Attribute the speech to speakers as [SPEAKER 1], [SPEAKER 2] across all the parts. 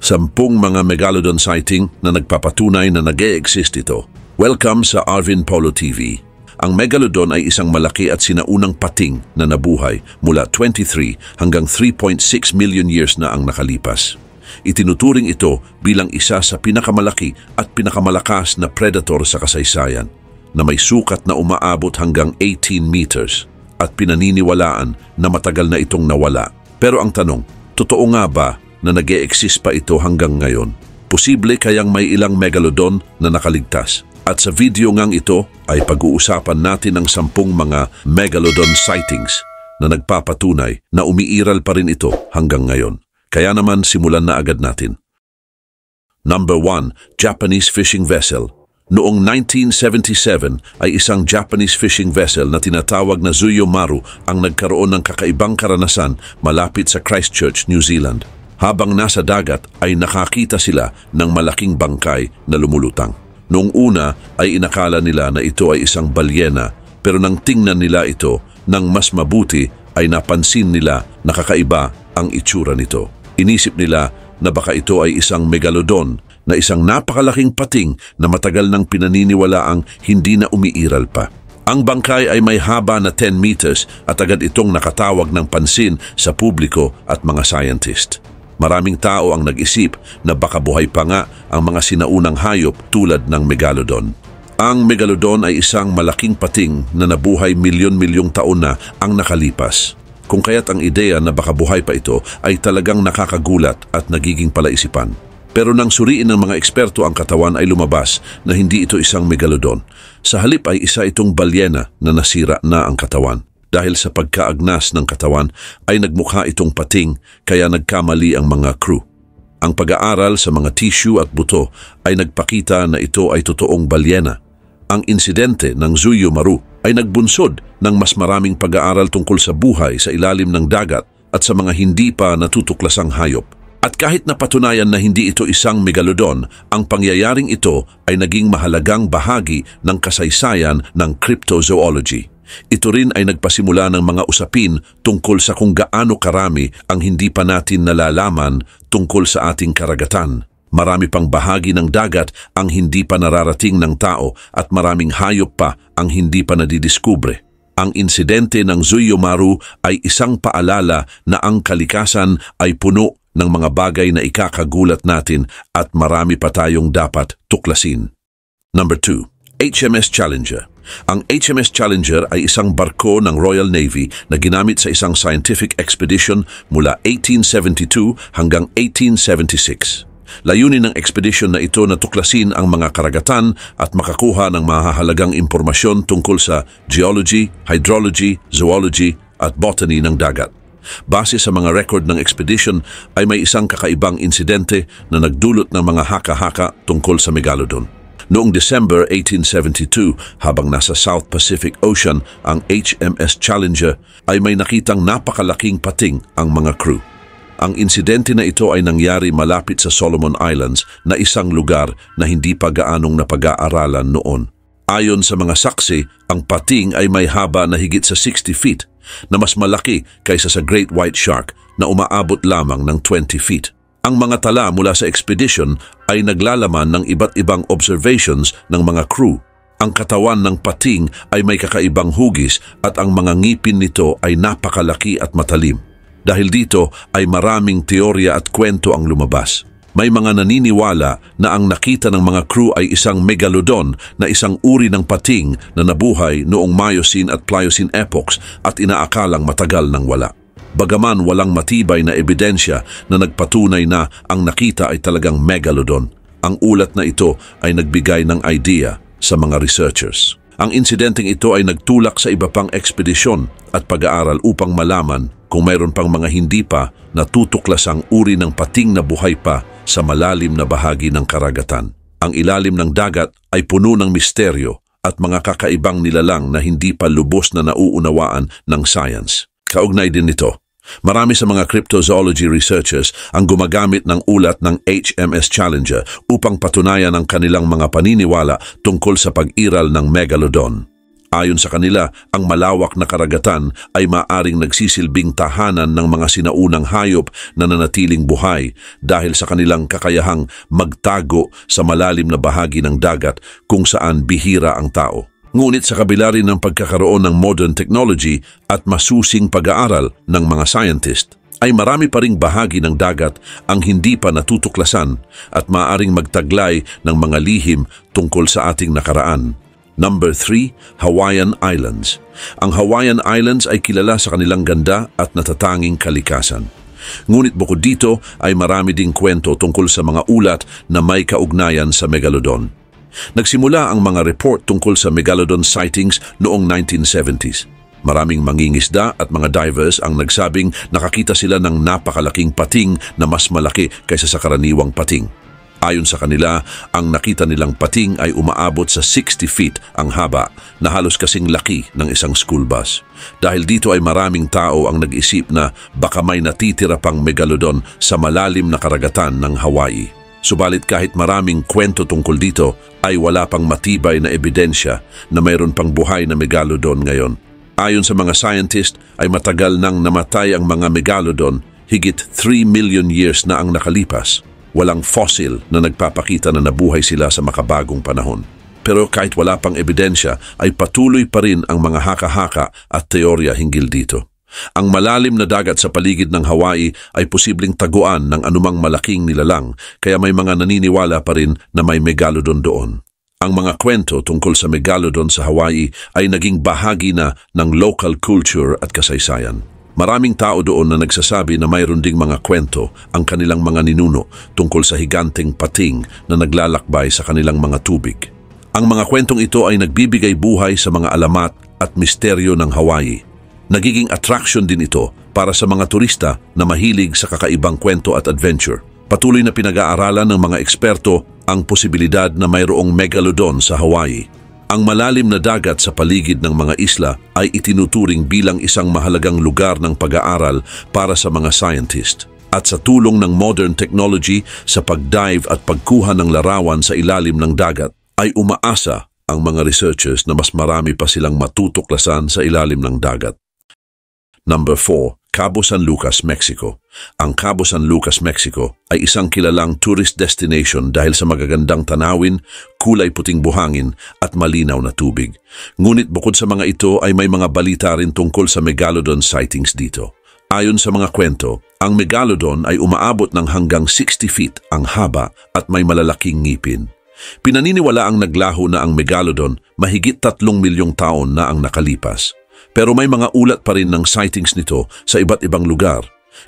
[SPEAKER 1] 10 mga megalodon sighting na nagpapatunay na nag-e-exist ito. Welcome sa Arvin Polo TV. Ang megalodon ay isang malaki at sinaunang pating na nabuhay mula 23 hanggang 3.6 million years na ang nakalipas. Itinuturing ito bilang isa sa pinakamalaki at pinakamalakas na predator sa kasaysayan na may sukat na umaabot hanggang 18 meters at pinaniniwalaan na matagal na itong nawala. Pero ang tanong, totoo nga ba na nag-e-exist pa ito hanggang ngayon? Posible kayang may ilang megalodon na nakaligtas? At sa video ngang ito ay pag-uusapan natin ang 10 mga megalodon sightings na nagpapatunay na umiiral pa rin ito hanggang ngayon. Kaya naman simulan na agad natin. Number 1, Japanese fishing vessel. Noong 1977 ay isang Japanese fishing vessel na tinatawag na Zuyo Maru ang nagkaroon ng kakaibang karanasan malapit sa Christchurch, New Zealand. Habang nasa dagat ay nakakita sila ng malaking bangkay na lumulutang. Noong una ay inakala nila na ito ay isang balyena, pero nang tingnan nila ito ng mas mabuti ay napansin nila na kakaiba ang itsura nito. Inisip nila na baka ito ay isang megalodon na isang napakalaking pating na matagal nang pinaniniwalaang hindi na umiiral pa. Ang bangkay ay may haba na 10 meters at agad itong nakatawag ng pansin sa publiko at mga scientist. Maraming tao ang nag-isip na baka buhay pa nga ang mga sinaunang hayop tulad ng megalodon. Ang megalodon ay isang malaking pating na nabuhay milyon-milyong taon na ang nakalipas. Kung kaya't ang ideya na baka buhay pa ito ay talagang nakakagulat at nagiging palaisipan. Pero nang suriin ng mga eksperto ang katawan ay lumabas na hindi ito isang megalodon. Sa halip ay isa itong balyena na nasira na ang katawan. Dahil sa pagkaagnas ng katawan ay nagmukha itong pating kaya nagkamali ang mga crew. Ang pag-aaral sa mga tissue at buto ay nagpakita na ito ay totoong balyena. Ang insidente ng Zuyo Maru ay nagbunsod ng mas maraming pag-aaral tungkol sa buhay sa ilalim ng dagat at sa mga hindi pa natutuklasang hayop. At kahit napatunayan na hindi ito isang megalodon, ang pangyayaring ito ay naging mahalagang bahagi ng kasaysayan ng cryptozoology. Ito rin ay nagpasimula ng mga usapin tungkol sa kung gaano karami ang hindi pa natin nalalaman tungkol sa ating karagatan. Marami pang bahagi ng dagat ang hindi pa nararating ng tao at maraming hayop pa ang hindi pa nadidiskubre. Ang insidente ng Zuyo Maru ay isang paalala na ang kalikasan ay puno ng mga bagay na ikakagulat natin at marami pa tayong dapat tuklasin. Number 2, HMS Challenger. Ang HMS Challenger ay isang barko ng Royal Navy na ginamit sa isang scientific expedition mula 1872 hanggang 1876. Layunin ng expedition na ito na tuklasin ang mga karagatan at makakuha ng mahahalagang impormasyon tungkol sa geology, hydrology, zoology at botany ng dagat. Base sa mga record ng expedition ay may isang kakaibang insidente na nagdulot ng mga haka-haka tungkol sa megalodon. Noong December 1872, habang nasa South Pacific Ocean ang HMS Challenger, ay may nakitang napakalaking pating ang mga crew. Ang insidente na ito ay nangyari malapit sa Solomon Islands na isang lugar na hindi pa gaanong napag-aaralan noon. Ayon sa mga saksi, ang pating ay may haba na higit sa 60 feet, na mas malaki kaysa sa Great White Shark na umaabot lamang ng 20 feet. Ang mga tala mula sa expedition ay naglalaman ng iba't ibang observations ng mga crew. Ang katawan ng pating ay may kakaibang hugis at ang mga ngipin nito ay napakalaki at matalim. Dahil dito ay maraming teorya at kwento ang lumabas. May mga naniniwala na ang nakita ng mga crew ay isang megalodon na isang uri ng pating na nabuhay noong Miocene at Pliocene epochs at inaakalang matagal nang wala. Bagaman walang matibay na ebidensya na nagpatunay na ang nakita ay talagang megalodon, ang ulat na ito ay nagbigay ng idea sa mga researchers. Ang insidenteng ito ay nagtulak sa iba pang ekspedisyon at pag-aaral upang malaman kung mayroon pang mga hindi pa natutuklasang uri ng pating na buhay pa sa malalim na bahagi ng karagatan. Ang ilalim ng dagat ay puno ng misteryo at mga kakaibang nilalang na hindi pa lubos na nauunawaan ng science. Kaugnay din nito, marami sa mga cryptozoology researchers ang gumagamit ng ulat ng HMS Challenger upang patunayan ang kanilang mga paniniwala tungkol sa pag-iral ng megalodon. Ayon sa kanila, ang malawak na karagatan ay maaring nagsisilbing tahanan ng mga sinaunang hayop na nanatiling buhay dahil sa kanilang kakayahang magtago sa malalim na bahagi ng dagat kung saan bihira ang tao. Ngunit sa kabila rin ng pagkakaroon ng modern technology at masusing pag-aaral ng mga scientist, ay marami pa ring bahagi ng dagat ang hindi pa natutuklasan at maaaring magtaglay ng mga lihim tungkol sa ating nakaraan. Number 3, Hawaiian Islands. Ang Hawaiian Islands ay kilala sa kanilang ganda at natatanging kalikasan. Ngunit bukod dito ay marami ding kwento tungkol sa mga ulat na may kaugnayan sa Megalodon. Nagsimula ang mga report tungkol sa Megalodon sightings noong 1970s. Maraming mangingisda at mga divers ang nagsabing nakakita sila ng napakalaking pating na mas malaki kaysa sa karaniwang pating. Ayon sa kanila, ang nakita nilang pating ay umaabot sa 60 feet ang haba na halos kasing laki ng isang school bus. Dahil dito ay maraming tao ang nag-isip na baka may natitira pang megalodon sa malalim na karagatan ng Hawaii. Subalit kahit maraming kwento tungkol dito, ay wala pang matibay na ebidensya na mayroon pang buhay na megalodon ngayon. Ayon sa mga scientist, ay matagal nang namatay ang mga megalodon, higit 3 million years na ang nakalipas. Walang fossil na nagpapakita na nabuhay sila sa makabagong panahon. Pero kahit wala pang ebidensya, ay patuloy pa rin ang mga haka-haka at teorya hinggil dito. Ang malalim na dagat sa paligid ng Hawaii ay posibleng taguan ng anumang malaking nilalang, kaya may mga naniniwala pa rin na may megalodon doon. Ang mga kwento tungkol sa megalodon sa Hawaii ay naging bahagi na ng local culture at kasaysayan. Maraming tao doon na nagsasabi na mayroon ding mga kwento ang kanilang mga ninuno tungkol sa higanteng pating na naglalakbay sa kanilang mga tubig. Ang mga kwentong ito ay nagbibigay buhay sa mga alamat at misteryo ng Hawaii. Nagiging attraction din ito para sa mga turista na mahilig sa kakaibang kwento at adventure. Patuloy na pinag-aaralan ng mga eksperto ang posibilidad na mayroong megalodon sa Hawaii. Ang malalim na dagat sa paligid ng mga isla ay itinuturing bilang isang mahalagang lugar ng pag-aaral para sa mga scientist. At sa tulong ng modern technology sa pag-dive at pagkuha ng larawan sa ilalim ng dagat, ay umaasa ang mga researchers na mas marami pa silang matutuklasan sa ilalim ng dagat. Number 4. Cabo San Lucas, Mexico. Ang Cabo San Lucas, Mexico ay isang kilalang tourist destination dahil sa magagandang tanawin, kulay puting buhangin at malinaw na tubig. Ngunit bukod sa mga ito ay may mga balita rin tungkol sa megalodon sightings dito. Ayon sa mga kwento, ang megalodon ay umaabot ng hanggang 60 feet ang haba at may malalaking ngipin. Pinaniniwala ang naglaho na ang megalodon mahigit 3 milyong taon na ang nakalipas. Pero may mga ulat pa rin ng sightings nito sa iba't ibang lugar,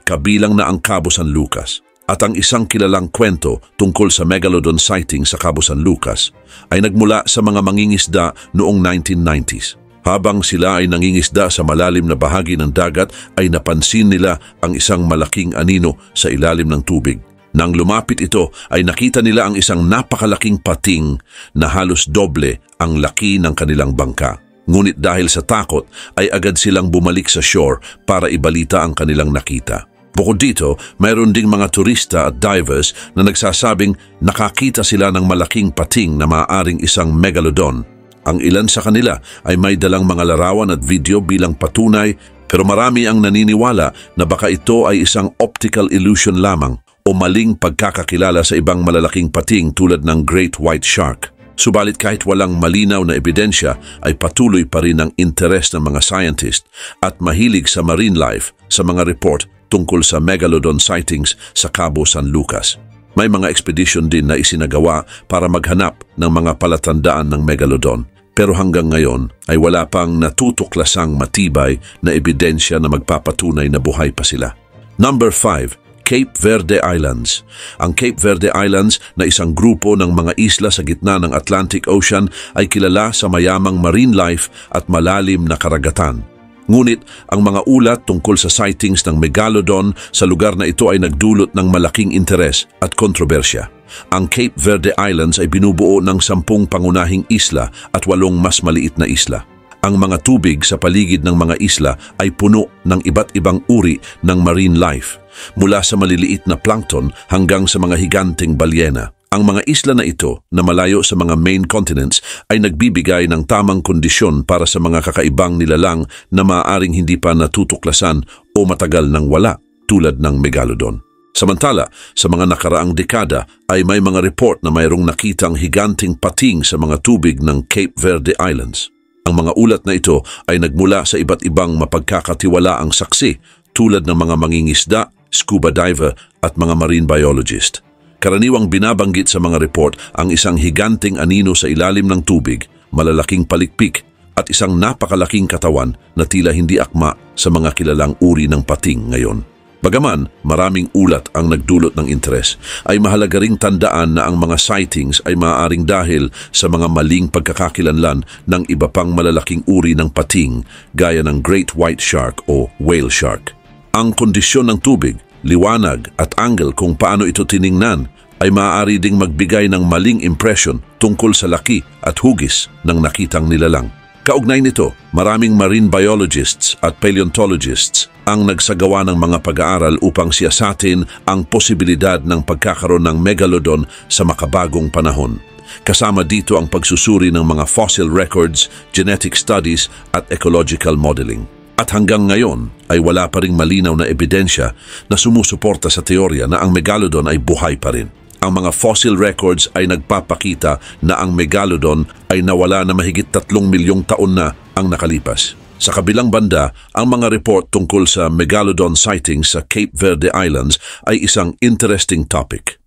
[SPEAKER 1] kabilang na ang Cabo San Lucas. At ang isang kilalang kwento tungkol sa megalodon sighting sa Cabo San Lucas ay nagmula sa mga mangingisda noong 1990s. Habang sila ay nangingisda sa malalim na bahagi ng dagat ay napansin nila ang isang malaking anino sa ilalim ng tubig. Nang lumapit ito ay nakita nila ang isang napakalaking pating na halos doble ang laki ng kanilang bangka. Ngunit dahil sa takot ay agad silang bumalik sa shore para ibalita ang kanilang nakita. Bukod dito, mayroon ding mga turista at divers na nagsasabing nakakita sila ng malaking pating na maaaring isang megalodon. Ang ilan sa kanila ay may dalang mga larawan at video bilang patunay, pero marami ang naniniwala na baka ito ay isang optical illusion lamang o maling pagkakakilala sa ibang malalaking pating tulad ng Great White Shark. Subalit kahit walang malinaw na ebidensya ay patuloy pa rin ang interes ng mga scientist at mahilig sa marine life sa mga report tungkol sa megalodon sightings sa Cabo San Lucas. May mga expedition din na isinagawa para maghanap ng mga palatandaan ng megalodon. Pero hanggang ngayon ay wala pang natutuklasang matibay na ebidensya na magpapatunay na buhay pa sila. Number 5. Cape Verde Islands. Ang Cape Verde Islands na isang grupo ng mga isla sa gitna ng Atlantic Ocean ay kilala sa mayamang marine life at malalim na karagatan. Ngunit ang mga ulat tungkol sa sightings ng megalodon sa lugar na ito ay nagdulot ng malaking interes at kontrobersya. Ang Cape Verde Islands ay binubuo ng 10 pangunahing isla at 8 mas maliit na isla. Ang mga tubig sa paligid ng mga isla ay puno ng iba't ibang uri ng marine life, mula sa maliliit na plankton hanggang sa mga higanteng balyena. Ang mga isla na ito na malayo sa mga main continents ay nagbibigay ng tamang kondisyon para sa mga kakaibang nilalang na maaaring hindi pa natutuklasan o matagal nang wala tulad ng Megalodon. Samantala, sa mga nakaraang dekada ay may mga report na mayroong nakitang higanting pating sa mga tubig ng Cape Verde Islands. Ang mga ulat na ito ay nagmula sa iba't ibang mapagkakatiwalaang saksi tulad ng mga mangingisda, scuba diver at mga marine biologist. Karaniwang binabanggit sa mga report ang isang higanting anino sa ilalim ng tubig, malalaking palikpik at isang napakalaking katawan na tila hindi akma sa mga kilalang uri ng pating ngayon. Bagaman maraming ulat ang nagdulot ng interes, ay mahalaga ring tandaan na ang mga sightings ay maaaring dahil sa mga maling pagkakakilanlan ng iba pang malalaking uri ng pating gaya ng great white shark o whale shark. Ang kondisyon ng tubig, liwanag at angle kung paano ito tiningnan ay maaari ding magbigay ng maling impression tungkol sa laki at hugis ng nakitang nilalang. Kaugnay nito, maraming marine biologists at paleontologists ang nagsagawa ng mga pag-aaral upang siyasatin ang posibilidad ng pagkakaroon ng megalodon sa makabagong panahon. Kasama dito ang pagsusuri ng mga fossil records, genetic studies at ecological modeling. At hanggang ngayon ay wala pa ring malinaw na ebidensya na sumusuporta sa teorya na ang megalodon ay buhay pa rin. Ang mga fossil records ay nagpapakita na ang megalodon ay nawala na mahigit 3 milyong taon na ang nakalipas. Sa kabilang banda, ang mga report tungkol sa megalodon sightings sa Cape Verde Islands ay isang interesting topic.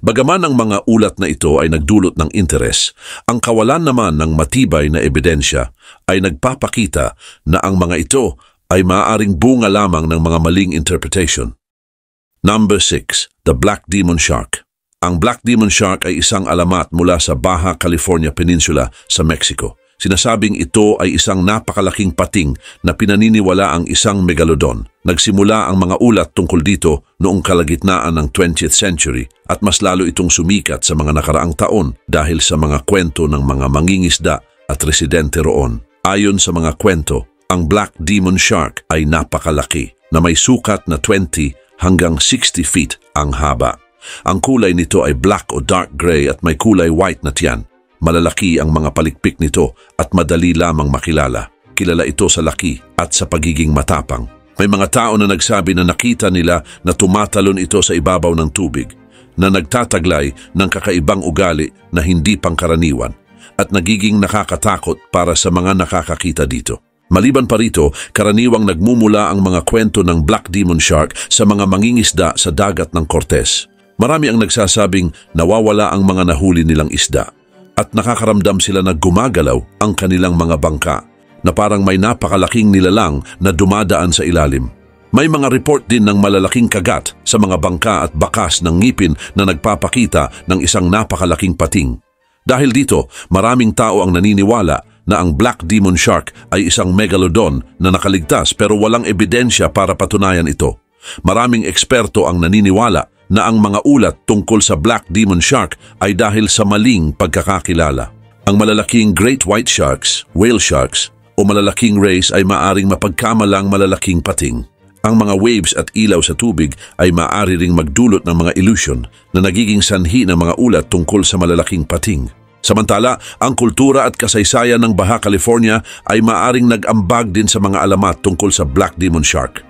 [SPEAKER 1] Bagaman ang mga ulat na ito ay nagdulot ng interes, ang kawalan naman ng matibay na ebidensya ay nagpapakita na ang mga ito ay maaaring bunga lamang ng mga maling interpretation. Number 6. The Black Demon Shark. Ang Black Demon Shark ay isang alamat mula sa Baja California Peninsula sa Mexico. Sinasabing ito ay isang napakalaking pating na pinaniniwala ang isang megalodon. Nagsimula ang mga ulat tungkol dito noong kalagitnaan ng 20th century at mas lalo itong sumikat sa mga nakaraang taon dahil sa mga kwento ng mga mangingisda at residente roon. Ayon sa mga kwento, ang Black Demon Shark ay napakalaki na may sukat na 20 hanggang 60 feet ang haba. Ang kulay nito ay black o dark gray at may kulay white na tiyan. Malalaki ang mga palikpik nito at madali lamang makilala. Kilala ito sa laki at sa pagiging matapang. May mga tao na nagsabi na nakita nila na tumatalon ito sa ibabaw ng tubig, na nagtataglay ng kakaibang ugali na hindi pangkaraniwan at nagiging nakakatakot para sa mga nakakakita dito. Maliban pa rito, karaniwang nagmumula ang mga kwento ng Black Demon Shark sa mga mangingisda sa dagat ng Cortez. Marami ang nagsasabing nawawala ang mga nahuli nilang isda at nakakaramdam sila na gumagalaw ang kanilang mga bangka na parang may napakalaking nilalang na dumadaan sa ilalim. May mga report din ng malalaking kagat sa mga bangka at bakas ng ngipin na nagpapakita ng isang napakalaking pating. Dahil dito, maraming tao ang naniniwala na ang Black Demon Shark ay isang megalodon na nakaligtas pero walang ebidensya para patunayan ito. Maraming eksperto ang naniniwala na ang mga ulat tungkol sa Black Demon Shark ay dahil sa maling pagkakakilala. Ang malalaking great white sharks, whale sharks, o malalaking rays ay maaring mapagkamalang malalaking pating. Ang mga waves at ilaw sa tubig ay maaari ring magdulot ng mga illusion na nagiging sanhi ng mga ulat tungkol sa malalaking pating. Samantala, ang kultura at kasaysayan ng Baja California ay maaring nag-ambag din sa mga alamat tungkol sa Black Demon Shark.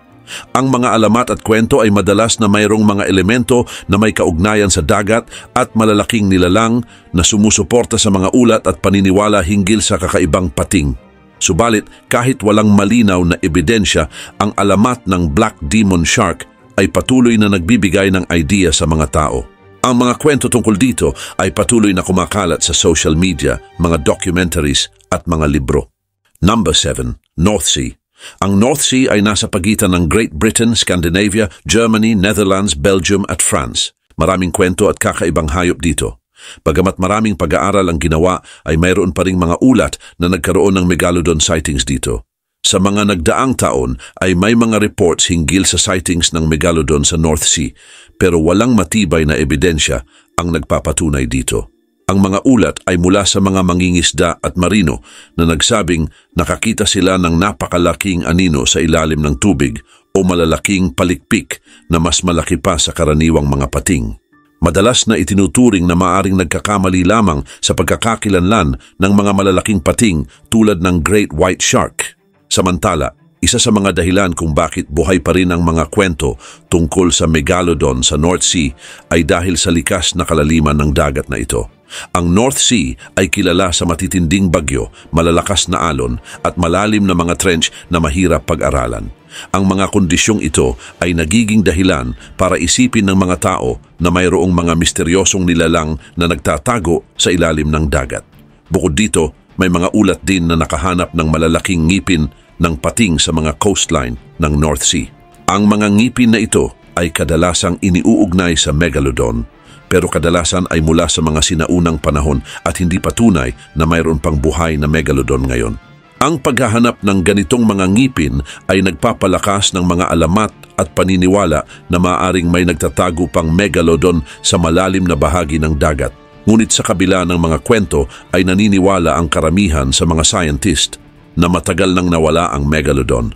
[SPEAKER 1] Ang mga alamat at kwento ay madalas na mayroong mga elemento na may kaugnayan sa dagat at malalaking nilalang na sumusuporta sa mga ulat at paniniwala hinggil sa kakaibang pating. Subalit, kahit walang malinaw na ebidensya, ang alamat ng Black Demon Shark ay patuloy na nagbibigay ng idea sa mga tao. Ang mga kwento tungkol dito ay patuloy na kumakalat sa social media, mga documentaries at mga libro. Number 7. North Sea. Ang North Sea ay nasa pagitan ng Great Britain, Scandinavia, Germany, Netherlands, Belgium at France. Maraming kwento at kakaibang hayop dito. Bagamat maraming pag-aaral ang ginawa, ay mayroon pa ring mga ulat na nagkaroon ng megalodon sightings dito. Sa mga nagdaang taon ay may mga reports hinggil sa sightings ng megalodon sa North Sea, pero walang matibay na ebidensya ang nagpapatunay dito. Ang mga ulat ay mula sa mga mangingisda at marino na nagsabing nakakita sila ng napakalaking anino sa ilalim ng tubig o malalaking palikpik na mas malaki pa sa karaniwang mga pating. Madalas na itinuturing na maaring nagkakamali lamang sa pagkakakilanlan ng mga malalaking pating tulad ng Great White Shark. Samantala, isa sa mga dahilan kung bakit buhay pa rin ang mga kwento tungkol sa Megalodon sa North Sea ay dahil sa likas na kalaliman ng dagat na ito. Ang North Sea ay kilala sa matitinding bagyo, malalakas na alon at malalim na mga trench na mahirap pag-aralan. Ang mga kondisyong ito ay nagiging dahilan para isipin ng mga tao na mayroong mga misteryosong nilalang na nagtatago sa ilalim ng dagat. Bukod dito, may mga ulat din na nakahanap ng malalaking ngipin ng pating sa mga coastline ng North Sea. Ang mga ngipin na ito ay kadalasang iniuugnay sa Megalodon, pero kadalasan ay mula sa mga sinaunang panahon at hindi patunay na mayroon pang buhay na Megalodon ngayon. Ang paghahanap ng ganitong mga ngipin ay nagpapalakas ng mga alamat at paniniwala na maaaring may nagtatago pang Megalodon sa malalim na bahagi ng dagat. Ngunit sa kabila ng mga kwento ay naniniwala ang karamihan sa mga scientist na matagal nang nawala ang Megalodon.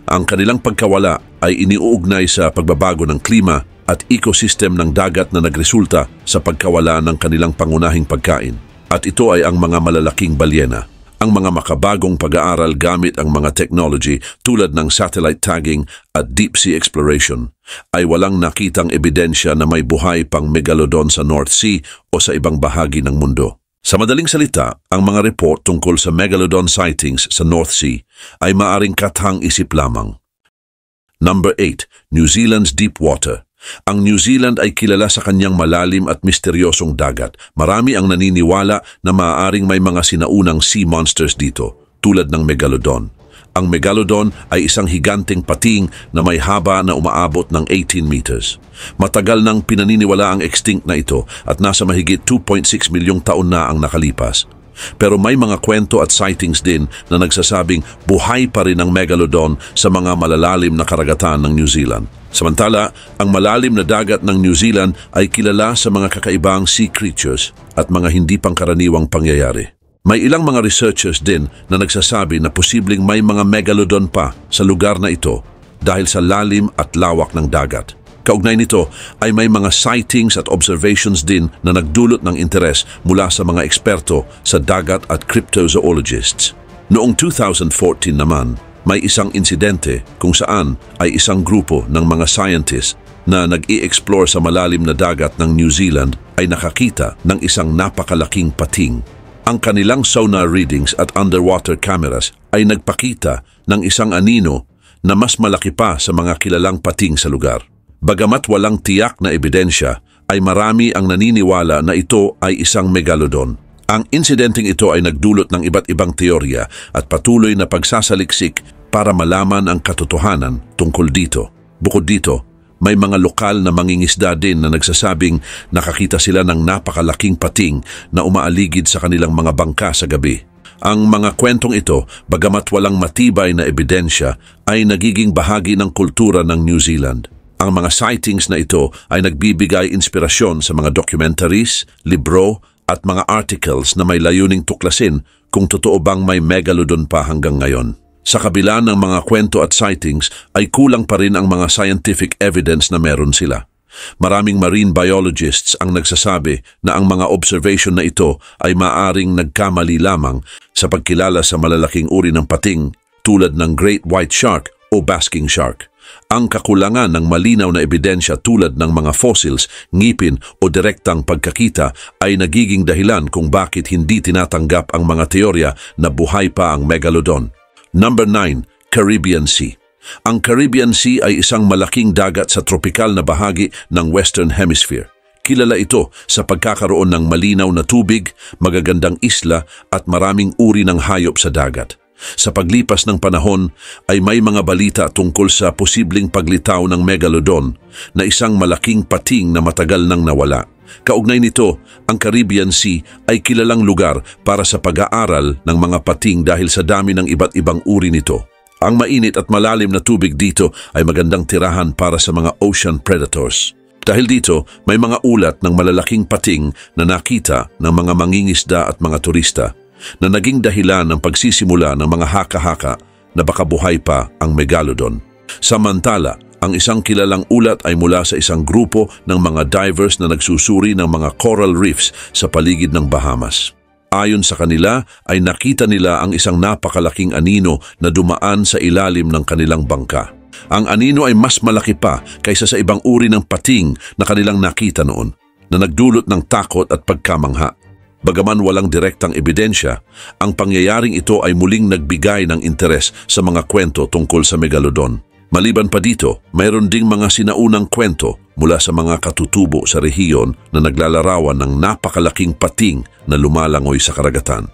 [SPEAKER 1] Ang kanilang pagkawala ay iniuugnay sa pagbabago ng klima at ecosystem ng dagat na nagresulta sa pagkawala ng kanilang pangunahing pagkain. At ito ay ang mga malalaking balyena. Ang mga makabagong pag-aaral gamit ang mga technology tulad ng satellite tagging at deep sea exploration ay walang nakitang ebidensya na may buhay pang Megalodon sa North Sea o sa ibang bahagi ng mundo. Sa madaling salita, ang mga report tungkol sa Megalodon sightings sa North Sea ay maaring kathang-isip lamang. Number 8. New Zealand's deep water. Ang New Zealand ay kilala sa kanyang malalim at misteryosong dagat. Marami ang naniniwala na maaaring may mga sinaunang sea monsters dito, tulad ng Megalodon. Ang Megalodon ay isang higanteng pating na may haba na umaabot ng 18 meters. Matagal nang pinaniniwala ang extinct na ito at nasa mahigit 2.6 milyong taon na ang nakalipas. Pero may mga kwento at sightings din na nagsasabing buhay pa rin ang Megalodon sa mga malalalim na karagatan ng New Zealand. Samantala, ang malalim na dagat ng New Zealand ay kilala sa mga kakaibang sea creatures at mga hindi pangkaraniwang pangyayari. May ilang mga researchers din na nagsasabi na posibleng may mga Megalodon pa sa lugar na ito dahil sa lalim at lawak ng dagat. Kaugnay nito ay may mga sightings at observations din na nagdulot ng interes mula sa mga eksperto sa dagat at cryptozoologists. Noong 2014 naman, may isang insidente kung saan ay isang grupo ng mga scientists na nag-i-explore sa malalim na dagat ng New Zealand ay nakakita ng isang napakalaking pating. Ang kanilang sonar readings at underwater cameras ay nagpakita ng isang anino na mas malaki pa sa mga kilalang pating sa lugar. Bagamat walang tiyak na ebidensya, ay marami ang naniniwala na ito ay isang Megalodon. Ang insidenteng ito ay nagdulot ng iba't ibang teorya at patuloy na pagsasaliksik para malaman ang katotohanan tungkol dito. Bukod dito, may mga lokal na mangingisda din na nagsasabing nakakita sila ng napakalaking pating na umaaligid sa kanilang mga bangka sa gabi. Ang mga kwentong ito, bagamat walang matibay na ebidensya, ay nagiging bahagi ng kultura ng New Zealand. Ang mga sightings na ito ay nagbibigay inspirasyon sa mga documentaries, libro at mga articles na may layuning tuklasin kung totoo bang may Megalodon pa hanggang ngayon. Sa kabila ng mga kwento at sightings ay kulang pa rin ang mga scientific evidence na meron sila. Maraming marine biologists ang nagsasabi na ang mga observation na ito ay maaring nagkamali lamang sa pagkilala sa malalaking uri ng pating tulad ng Great White Shark o Basking Shark. Ang kakulangan ng malinaw na ebidensya tulad ng mga fossils, ngipin o direktang pagkakita ay nagiging dahilan kung bakit hindi tinatanggap ang mga teorya na buhay pa ang Megalodon. Number 9. Caribbean Sea. Ang Caribbean Sea ay isang malaking dagat sa tropikal na bahagi ng Western Hemisphere. Kilala ito sa pagkakaroon ng malinaw na tubig, magagandang isla at maraming uri ng hayop sa dagat. Sa paglipas ng panahon ay may mga balita tungkol sa posibleng paglitaw ng Megalodon na isang malaking pating na matagal nang nawala. Kaugnay nito, ang Caribbean Sea ay kilalang lugar para sa pag-aaral ng mga pating dahil sa dami ng iba't ibang uri nito. Ang mainit at malalim na tubig dito ay magandang tirahan para sa mga ocean predators. Dahil dito, may mga ulat ng malalaking pating na nakita ng mga mangingisda at mga turista na naging dahilan ng pagsisimula ng mga haka-haka na baka buhay pa ang Megalodon. Samantala, Ang isang kilalang ulat ay mula sa isang grupo ng mga divers na nagsusuri ng mga coral reefs sa paligid ng Bahamas. Ayon sa kanila ay nakita nila ang isang napakalaking anino na dumaan sa ilalim ng kanilang bangka. Ang anino ay mas malaki pa kaysa sa ibang uri ng pating na kanilang nakita noon, na nagdulot ng takot at pagkamangha. Bagaman walang direktang ebidensya, ang pangyayaring ito ay muling nagbigay ng interes sa mga kwento tungkol sa Megalodon. Maliban pa dito, mayroon ding mga sinaunang kwento mula sa mga katutubo sa rehiyon na naglalarawan ng napakalaking pating na lumalangoy sa karagatan.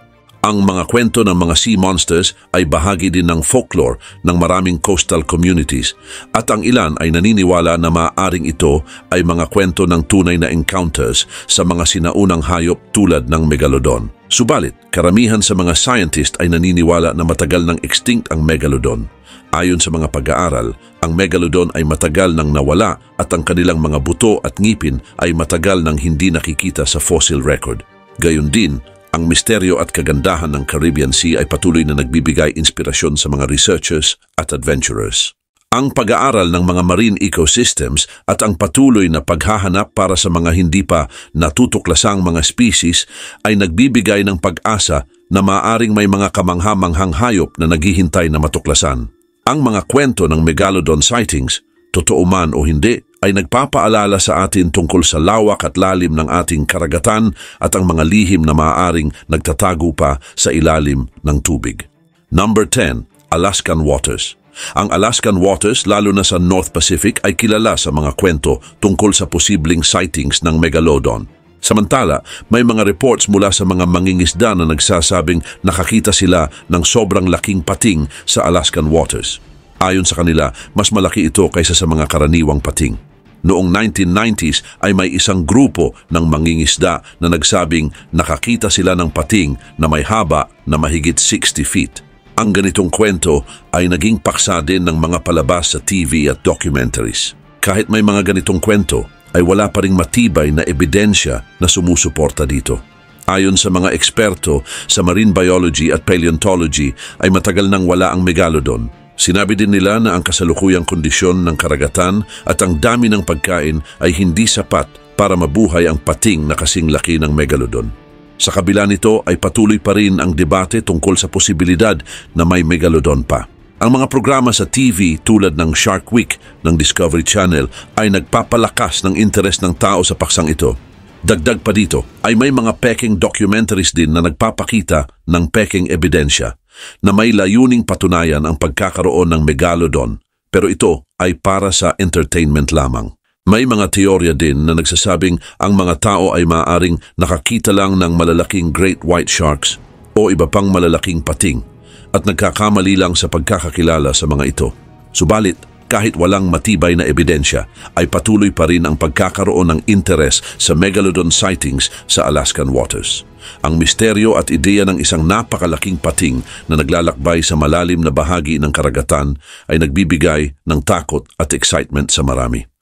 [SPEAKER 1] Ang mga kwento ng mga sea monsters ay bahagi din ng folklore ng maraming coastal communities at ang ilan ay naniniwala na maaaring ito ay mga kwento ng tunay na encounters sa mga sinaunang hayop tulad ng Megalodon. Subalit, karamihan sa mga scientist ay naniniwala na matagal nang extinct ang Megalodon. Ayon sa mga pag-aaral, ang Megalodon ay matagal nang nawala at ang kanilang mga buto at ngipin ay matagal nang hindi nakikita sa fossil record. Gayon din, ang misteryo at kagandahan ng Caribbean Sea ay patuloy na nagbibigay inspirasyon sa mga researchers at adventurers. Ang pag-aaral ng mga marine ecosystems at ang patuloy na paghahanap para sa mga hindi pa natutuklasang mga species ay nagbibigay ng pag-asa na maaaring may mga kamangha-manghang hayop na naghihintay na matuklasan. Ang mga kwento ng Megalodon sightings, totoo man o hindi, ay nagpapaalala sa atin tungkol sa lawak at lalim ng ating karagatan at ang mga lihim na maaaring nagtatago pa sa ilalim ng tubig. Number 10. Alaskan Waters. Ang Alaskan Waters, lalo na sa North Pacific, ay kilala sa mga kwento tungkol sa posibleng sightings ng Megalodon. Samantala, may mga reports mula sa mga mangingisda na nagsasabing nakakita sila ng sobrang laking pating sa Alaskan Waters. Ayon sa kanila, mas malaki ito kaysa sa mga karaniwang pating. Noong 1990s ay may isang grupo ng mangingisda na nagsabing nakakita sila ng pating na may haba na mahigit 60 feet. Ang ganitong kwento ay naging paksa din ng mga palabas sa TV at documentaries. Kahit may mga ganitong kwento, ay wala pa ring matibay na ebidensya na sumusuporta dito. Ayon sa mga eksperto sa marine biology at paleontology ay matagal nang wala ang Megalodon. Sinabi din nila na ang kasalukuyang kondisyon ng karagatan at ang dami ng pagkain ay hindi sapat para mabuhay ang pating na kasing laki ng Megalodon. Sa kabila nito ay patuloy pa rin ang debate tungkol sa posibilidad na may Megalodon pa. Ang mga programa sa TV tulad ng Shark Week ng Discovery Channel ay nagpapalakas ng interes ng tao sa paksang ito. Dagdag pa dito ay may mga peking documentaries din na nagpapakita ng peking ebidensya na may layuning patunayan ang pagkakaroon ng Megalodon, pero ito ay para sa entertainment lamang. May mga teorya din na nagsasabing ang mga tao ay maaaring nakakita lang ng malalaking great white sharks o iba pang malalaking pating at nagkakamali lang sa pagkakakilala sa mga ito. Subalit, kahit walang matibay na ebidensya, ay patuloy pa rin ang pagkakaroon ng interes sa Megalodon sightings sa Alaskan Waters. Ang misteryo at ideya ng isang napakalaking pating na naglalakbay sa malalim na bahagi ng karagatan ay nagbibigay ng takot at excitement sa marami.